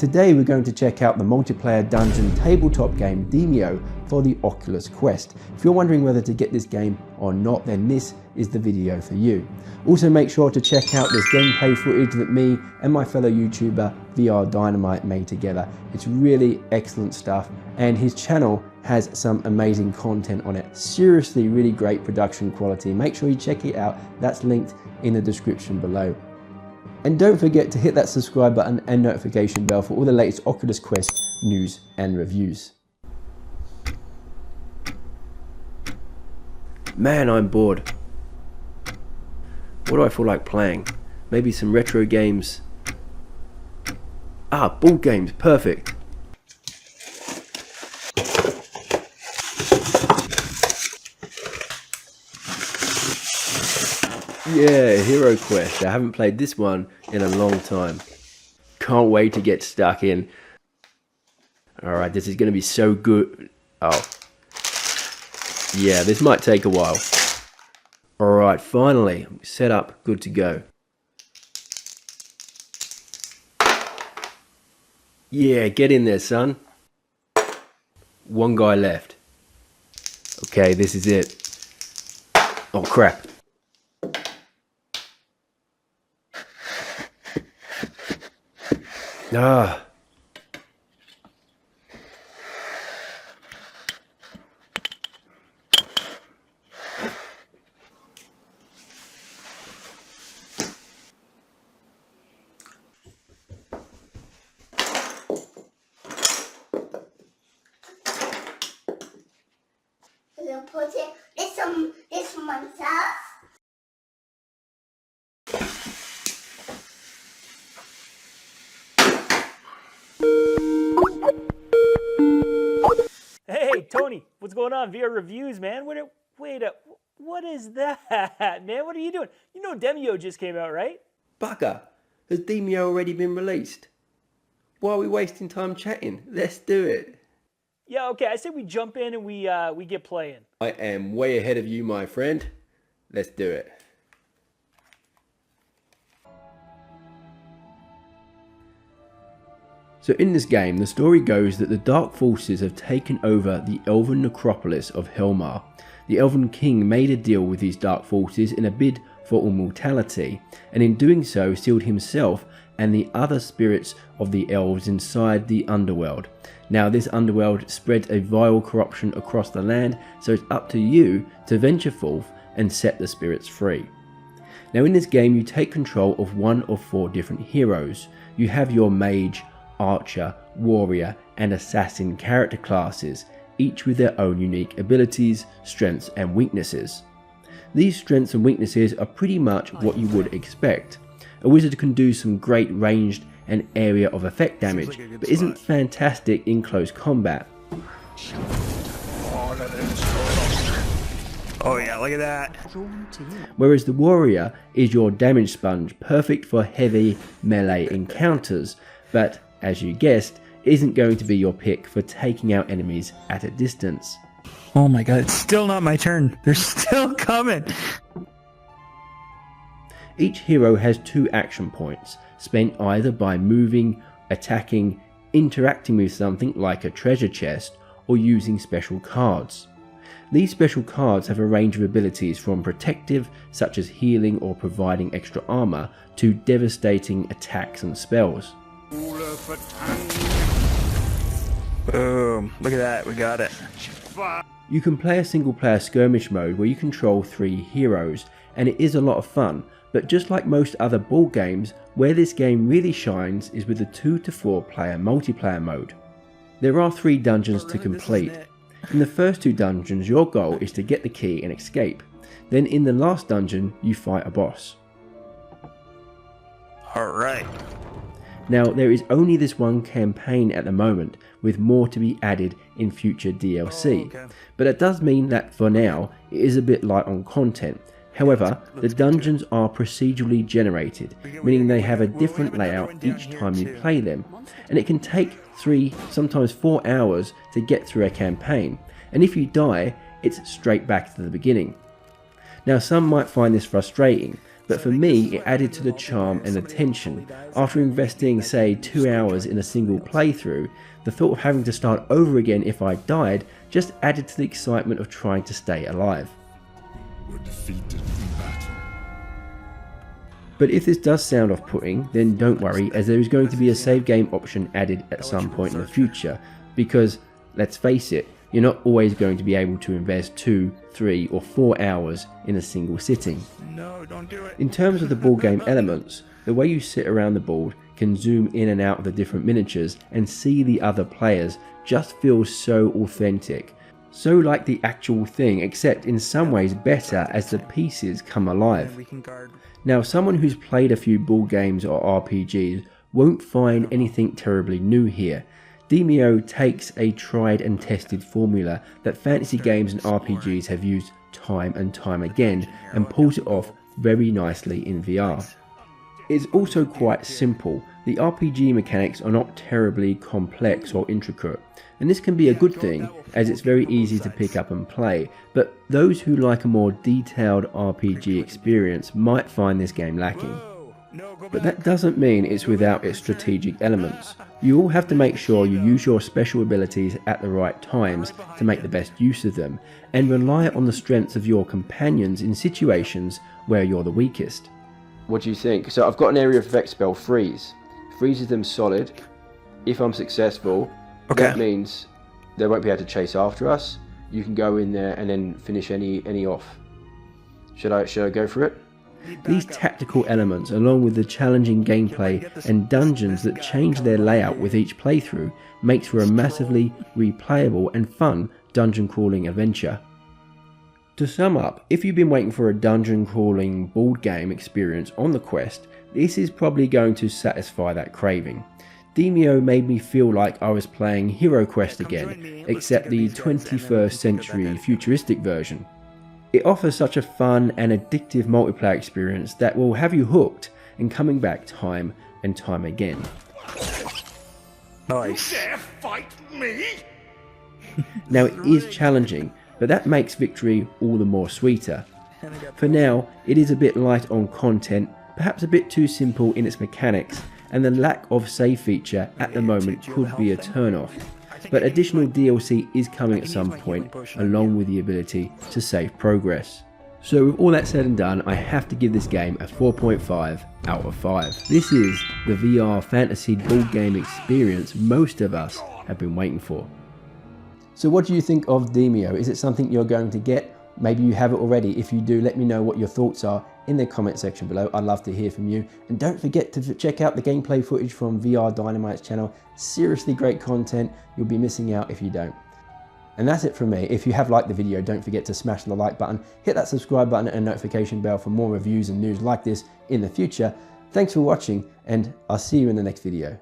Today we're going to check out the multiplayer dungeon tabletop game Demeo for the Oculus Quest. If you're wondering whether to get this game or not, then this is the video for you. Also make sure to check out this gameplay footage that me and my fellow YouTuber VR Dynamite made together. It's really excellent stuff, and his channel has some amazing content on it. Seriously, really great production quality. Make sure you check it out. That's linked in the description below. And don't forget to hit that subscribe button and notification bell for all the latest Oculus Quest news and reviews. Man, I'm bored. What do I feel like playing? Maybe some retro games. Board games, perfect. Yeah, HeroQuest. I haven't played this one in a long time. Can't wait to get stuck in. Alright, this is going to be so good. Oh. Yeah, this might take a while. Alright, finally. Set up, good to go. Yeah, get in there, son. One guy left. Okay, this is it. Oh, crap. Ah. We'll put this for myself. Hey, Tony, what's going on? VR reviews, man. What is that, man? What are you doing? You know Demeo just came out, right? Bugger, has Demeo already been released? Why are we wasting time chatting? Let's do it. Yeah, okay. I said we jump in and we get playing. I am way ahead of you, my friend. Let's do it. So in this game, the story goes that the dark forces have taken over the Elven Necropolis of Helmar. The Elven King made a deal with these dark forces in a bid for immortality, and in doing so sealed himself and the other spirits of the elves inside the underworld. Now this underworld spreads a vile corruption across the land, so it's up to you to venture forth and set the spirits free. Now in this game you take control of one of 4 different heroes. You have your mage, archer, warrior and assassin character classes, each with their own unique abilities, strengths and weaknesses. These strengths and weaknesses are pretty much what you would expect. A wizard can do some great ranged and area of effect damage, but isn't fantastic in close combat. Oh yeah, look at that. Whereas the warrior is your damage sponge, perfect for heavy melee encounters, but as you guessed, isn't going to be your pick for taking out enemies at a distance. Oh my god, it's still not my turn. They're still coming. Each hero has 2 action points, spent either by moving, attacking, interacting with something like a treasure chest, or using special cards. These special cards have a range of abilities from protective, such as healing or providing extra armor, to devastating attacks and spells. Boom, look at that, we got it. You can play a single player skirmish mode where you control 3 heroes, and it is a lot of fun, but just like most other board games, where this game really shines is with the 2 to 4 player multiplayer mode. There are 3 dungeons to complete. In the first 2 dungeons your goal is to get the key and escape. Then in the last dungeon you fight a boss. Alright. Now there is only this one campaign at the moment, with more to be added in future DLC, but it does mean that for now it is a bit light on content. However, the dungeons are procedurally generated, meaning they have a different layout each time you play them, and it can take 3, sometimes 4 hours to get through a campaign, and if you die, it's straight back to the beginning. Now some might find this frustrating, but for me it added to the charm and the tension. After investing say 2 hours in a single playthrough, the thought of having to start over again if I died just added to the excitement of trying to stay alive. But if this does sound off-putting, then don't worry, as there is going to be a save game option added at some point in the future, because let's face it, you're not always going to be able to invest 2, 3 or 4 hours in a single sitting. No, don't do it. In terms of the board game elements, the way you sit around the board, can zoom in and out of the different miniatures and see the other players just feels so authentic. So like the actual thing, except in some ways better as the pieces come alive. Now someone who's played a few board games or RPGs won't find anything terribly new here. Demeo takes a tried and tested formula that fantasy games and RPGs have used time and time again and pulls it off very nicely in VR. It's also quite simple. The RPG mechanics are not terribly complex or intricate, and this can be a good thing as it's very easy to pick up and play, but those who like a more detailed RPG experience might find this game lacking. But that doesn't mean it's without its strategic elements. You all have to make sure you use your special abilities at the right times to make the best use of them, and rely on the strengths of your companions in situations where you're the weakest. What do you think? So I've got an area of effect spell, freeze. Freezes them solid. If I'm successful, that means they won't be able to chase after us. You can go in there and then finish any off. Should I go for it? These tactical elements, along with the challenging gameplay and dungeons that change their layout with each playthrough, makes for a massively replayable and fun dungeon crawling adventure. To sum up, if you've been waiting for a dungeon crawling board game experience on the Quest, this is probably going to satisfy that craving. Demeo made me feel like I was playing HeroQuest again, except the 21st century futuristic version. It offers such a fun and addictive multiplayer experience that will have you hooked and coming back time and time again. Nice. You dare fight me? Now it is challenging, but that makes victory all the more sweeter. For now, it is a bit light on content, perhaps a bit too simple in its mechanics, and the lack of save feature at the moment could be a turn-off. But additional DLC is coming at some point, along with the ability to save progress. So with all that said and done, I have to give this game a 4.5 out of 5. This is the VR fantasy board game experience most of us have been waiting for. So what do you think of Demeo? Is it something you're going to get? Maybe you have it already. If you do, let me know what your thoughts are in the comment section below. I'd love to hear from you. And don't forget to check out the gameplay footage from VR Dynamite's channel. Seriously great content. You'll be missing out if you don't. And that's it from me. If you have liked the video, don't forget to smash the like button, hit that subscribe button and notification bell for more reviews and news like this in the future. Thanks for watching, and I'll see you in the next video.